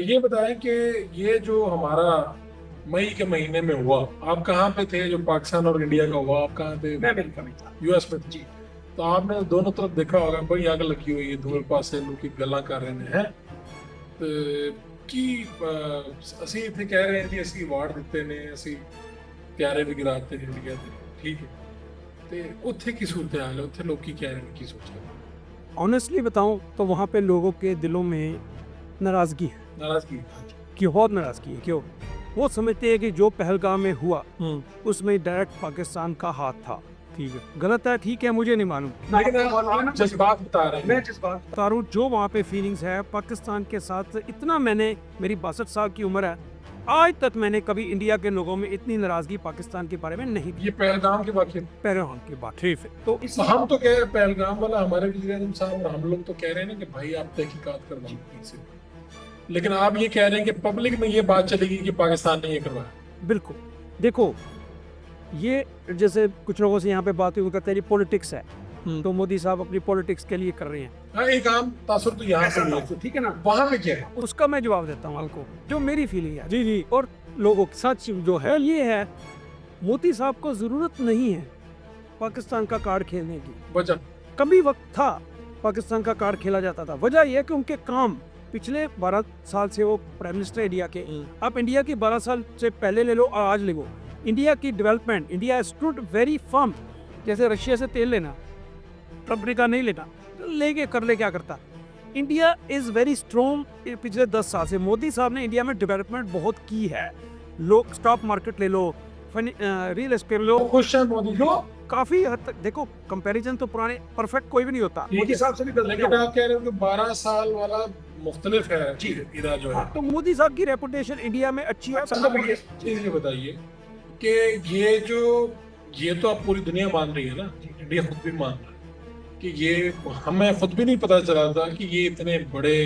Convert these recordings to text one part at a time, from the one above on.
ये बताएं कि ये जो हमारा मई के महीने में हुआ, आप कहाँ पे थे? जो पाकिस्तान और इंडिया का हुआ, आप कहाँ थे? मैं अमेरिका में था यूएस में थे। जी। तो आपने दोनों तरफ देखा होगा, बड़ी आग लगी हुई है, दोनों पासे लोग की गल्ला कर रहे हैं। कि ਅਸੀਂ ਇੱਥੇ ਕਹਿ ਰਹੇ ਹਾਂ ਕਿ ਅਸੀਂ ਅਵਾਰਡ ਦਿੱਤੇ ਨੇ, ਅਸੀਂ ਪਿਆਰੇ ਵੀ ਗਿਰਾਤੇ ਨੇ ਇੰਡੀਆ ਦੇ, ਠੀਕ ਹੈ। ਤੇ ਉੱਥੇ ਕੀ ਸੂਰਤ ਹਾਲ ਹੈ? ਉੱਥੇ ਲੋਕ ਕੀ ਕਹਿ ਰਹੇ ਨੇ, ਕੀ ਸੋਚ ਰਹੇ ਨੇ? ऑनेस्टली बताऊं तो वहाँ पे लोगों के दिलों में नाराज़गी है नाराजगी? कि बहुत नाराज़गी है। क्यों? वो समझते हैं कि जो पहलगाम में हुआ उसमें डायरेक्ट पाकिस्तान का हाथ था। ठीक है, गलत है, ठीक है, मुझे नहीं मालूम, लेकिन आप जज्बात बता रहे हैं। मैं जिस बात बता रहा हूँ, जो वहाँ पे फीलिंग्स है पाकिस्तान के साथ, इतना मैंने, मेरी 62 साल की उम्र है, आज तक मैंने कभी इंडिया के लोगों में इतनी नाराजगी पाकिस्तान के बारे में नहीं ये पहलगाम के वाकई पहलगाम की बात ठीक है। तो हम तो कह रहे हैं, पहलगाम वाला हमारे वज़ीर आज़म साहब और हम लोग तो कह रहे हैं ना कि भाई आप तहकीकात करवाओ इनसे, लेकिन आप ये कह रहे हैं कि पब्लिक में ये बात चलेगी कि पाकिस्तान ने ये करवाया। बिल्कुल, देखो ये जैसे कुछ लोगों से यहाँ पे बात हुई, कहते हैं पॉलिटिक्स है, तो मोदी साहब अपनी पॉलिटिक्स के लिए कर रहे हैं। हाँ, एक आम तासुर तो यहाँ पे नहीं है, ठीक है ना, वहाँ पे क्या है? उसका मैं जवाब देता हूँ आपको, जो मेरी फीलिंग है। जी जी। और लोगों के साथ जो है ये है, मोदी साहब को जरूरत नहीं है पाकिस्तान का कार्ड खेलने की। वजह कभी वक्त था पाकिस्तान का कार्ड खेला जाता था, वजह यह है कि उनके काम पिछले 12 साल से वो प्राइम मिनिस्टर इंडिया के, आप इंडिया की 12 साल से पहले ले लो और आज ले लो, इंडिया की development, India stood very firm. जैसे रशिया से तेल लेना, ट्रंप ने कहा नहीं लेना, लेके कर ले, क्या करता। India is very strong. पिछले 10 साल से मोदी साहब ने इंडिया में डेवलपमेंट बहुत की है। लोग स्टॉक मार्केट ले लो, रियल एस्टेट ले लो, खुश है मोदी जी? काफी हद तक देखो, कंपैरिजन तो पुराने परफेक्ट कोई भी नहीं होता, मोदी साहब से भी गलत, लेकिन आप कह रहे हो कि 12 साल वाला मुख्तलिफ है जी इरा जो है। तो मोदी साहब की रेपुटेशन इंडिया में अच्छी है। चीज ये बताइए कि ये तो आप पूरी दुनिया मान रही है ना, इंडिया खुद भी मान रहा है कि ये, हमें खुद भी नहीं पता चला था कि ये इतने बड़े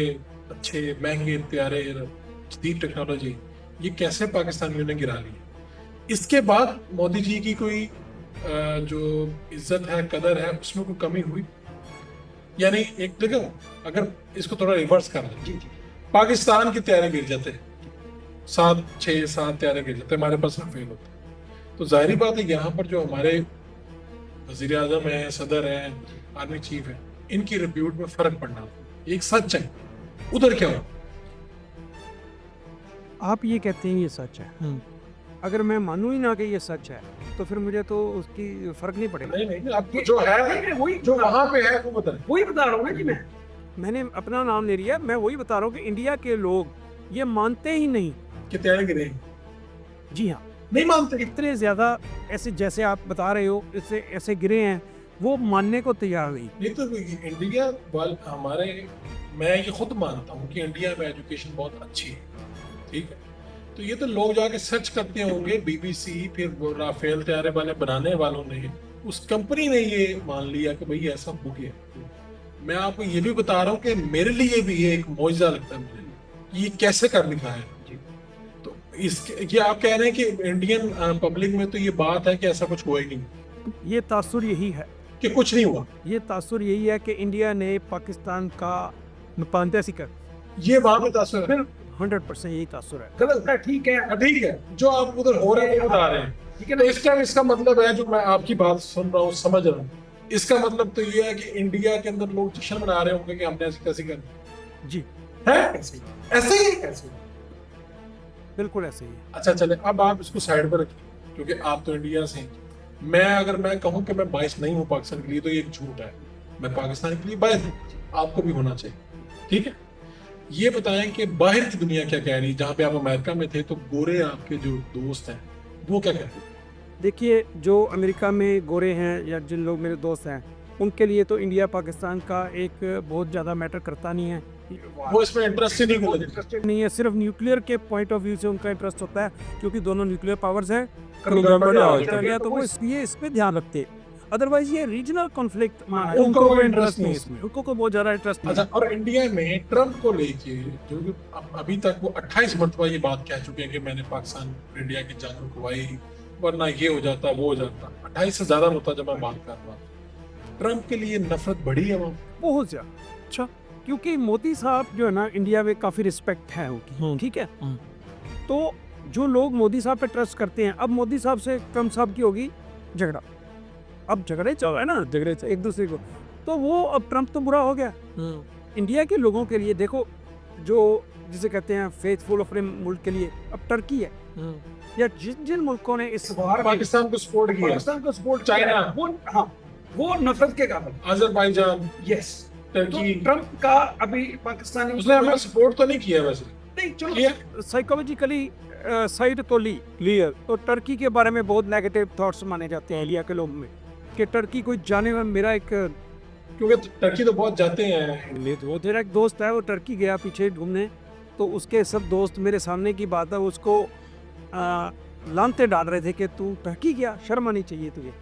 अच्छे महंगे प्यारे जदीद टेक्नोलॉजी ये कैसे पाकिस्तानियों ने गिरा ली। इसके बाद मोदी जी की कोई जो इज्जत है, कदर है, उसमें कोई कमी हुई? यानी एक देखो, अगर इसको थोड़ा रिवर्स कर लें, पाकिस्तान के तैयारे गिर जाते, 7 तैयारे गिर जाते, हमारे पास फेल होते, तो जाहिर बात है यहाँ पर जो हमारे वजीर आजम है, सदर है, आर्मी चीफ है, इनकी रिप्यूट में फर्क पड़ना एक सच है। उधर क्या हो? आप ये कहते हैं ये सच है, अगर मैं मानूं ही ना कि ये सच है तो फिर मुझे तो उसकी फर्क नहीं पड़ेगा। नहीं, आपको जो है, वही जो वहाँ पे है वो बताएं। वही बता रहा हूँ ना कि मैंने अपना नाम ले लिया, मैं वही बता रहा हूँ कि इंडिया के लोग ये मानते ही नहीं कि तैयारे गिरे। जी हाँ, नहीं मानते। इतने ज्यादा ऐसे जैसे आप बता रहे हो, इससे ऐसे गिरे हैं, वो मानने को तैयार नहीं। तो इंडिया वाल हमारे, मैं ये खुद मानता हूँ कि इंडिया में एजुकेशन बहुत अच्छी है, ठीक है। तो ये तो लोग जाके सर्च करते होंगे, बीबीसी, फिर वो राफेल तैयारे वाले बनाने वालों ने, उस कंपनी ने ये मान लिया कि भाई ऐसा हो गया। मैं आपको ये भी बता रहा हूँ कि मेरे लिए भी ये एक मौजज़ा लगता है मुझे, ये कैसे कर लिखा है। तो इसके ये आप कह रहे हैं कि इंडियन पब्लिक में तो ये बात है कि ऐसा कुछ हुआ ही नहीं। ये तासुर यही है कि कुछ नहीं हुआ। ये तासुर यही है कि इंडिया ने पाकिस्तान का नुकसानदेही कर, ये वहां पे तासुर है। 100% यही तासुर है। गलत है, ठीक है, जो आप उधर हो रहे हैं वो बता रहे हैं, ठीक है ना। इसका मतलब है, जो मैं आपकी बात सुन रहा हूँ, समझ रहा हूँ, इसका मतलब तो ये है कि इंडिया के अंदर लोग जश्न मना रहे होंगे कि हमने ऐसी कैसी कर जी है, ऐसे ही बिल्कुल ऐसे ही है। अच्छा चले, अब आप इसको साइड पर रखिए, क्योंकि आप तो इंडिया से हैं। अगर मैं कहूँ कि मैं बायस नहीं हूँ पाकिस्तान के लिए, तो ये एक झूठ है। मैं पाकिस्तान के लिए बायस हूँ, आपको भी होना चाहिए, ठीक है। ये बताएं कि बाहर की दुनिया क्या कह रही है। जहाँ पे आप अमेरिका में थे, तो गोरे आपके जो दोस्त हैं वो क्या कहते हैं? देखिए, जो अमेरिका में गोरे हैं या जिन लोग मेरे दोस्त हैं, उनके लिए तो इंडिया पाकिस्तान का एक बहुत ज़्यादा मैटर करता नहीं है, वो इसमें इंटरेस्ट ही नहीं है। सिर्फ न्यूक्लियर के पॉइंट ऑफ व्यू से उनका इंटरेस्ट होता है, क्योंकि दोनों न्यूक्लियर पावर्स हैं, तो वो इसलिए इस पे ध्यान रखते। अदरवाइज ये रीजनल कॉन्फ्लिक्ट उनको कोई इंटरेस्ट नहीं इसमें, उनको कोई बहुत ज्यादा इंटरेस्ट नहीं। अच्छा, और इंडिया में ट्रम्प को लेके जो कि अभी तक वो 28 मरतबा ये बात कह चुके हैं कि मैंने पाकिस्तान इंडिया की जंग रुकवाई, वरना ये हो जाता वो हो जाता। 28 से ज्यादा होता जब मैं बात कर रहा हूँ। ट्रम्प के लिए नफरत बढ़ी है वहाँ, बहुत ज्यादा। अच्छा, क्योंकि मोदी साहब जो है ना इंडिया में काफ़ी रिस्पेक्ट है उनकी, ठीक है। तो जो लोग मोदी साहब पे ट्रस्ट करते हैं, अब मोदी साहब से ट्रम्प साहब की होगी झगड़ा, अब झगड़े चल रहा है ना, झगड़े एक दूसरे को, तो वो अब ट्रम्प तो बुरा हो गया। इंडिया के लोगों के लिए देखो, जो जिसे कहते हैं फेथफुल अपने मुल्क के लिए, अब टर्की है या जिन जिन मुल्कों ने इस वार में पाकिस्तान को सपोर्ट किया, पाकिस्तान को सपोर्ट चाइना, वो हाँ वो नफरत के काबिल। अजरबैजान, यस, टर्की, तो ट्रम्प का अभी पाकिस्तानी उसने हमें सपोर्ट तो नहीं किया वैसे। नहीं, चलो किया? साइकोलॉजिकली साइड तो ली क्लियर। तो टर्की के बारे में बहुत नेगेटिव थॉट्स माने जाते हैं इंडिया के लोगों में कि टर्की कोई जाने में, मेरा एक क्योंकि टर्की तो बहुत जाते हैं। वो तेरा एक दोस्त है, वो टर्की गया पीछे घूमने, तो उसके सब दोस्त मेरे सामने की बात है, उसको लानते डाल रहे थे कि तू टर्की गया, शर्म आनी चाहिए तुझे।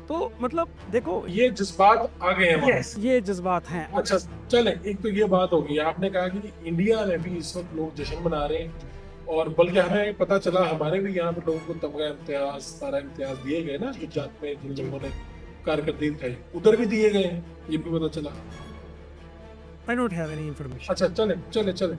तो मतलब देखो ये जज्बात आ गए हैं वहाँ। ये जज्बात हैं। अच्छा चले, एक तो ये बात होगी, आपने कहा कि इंडिया में भी इस वक्त लोग जश्न मना रहे हैं, और बल्कि हमें पता चला हमारे भी यहाँ पे लोगों को तमगा इम्तियाज, सारा इम्तियाज दिए गए ना, जो जात में जिन लोगों ने कारकर्दगी दिखाई, उधर भी दिए गए हैं, ये भी पता चला। I don't have any information. अच्छा चले चले चले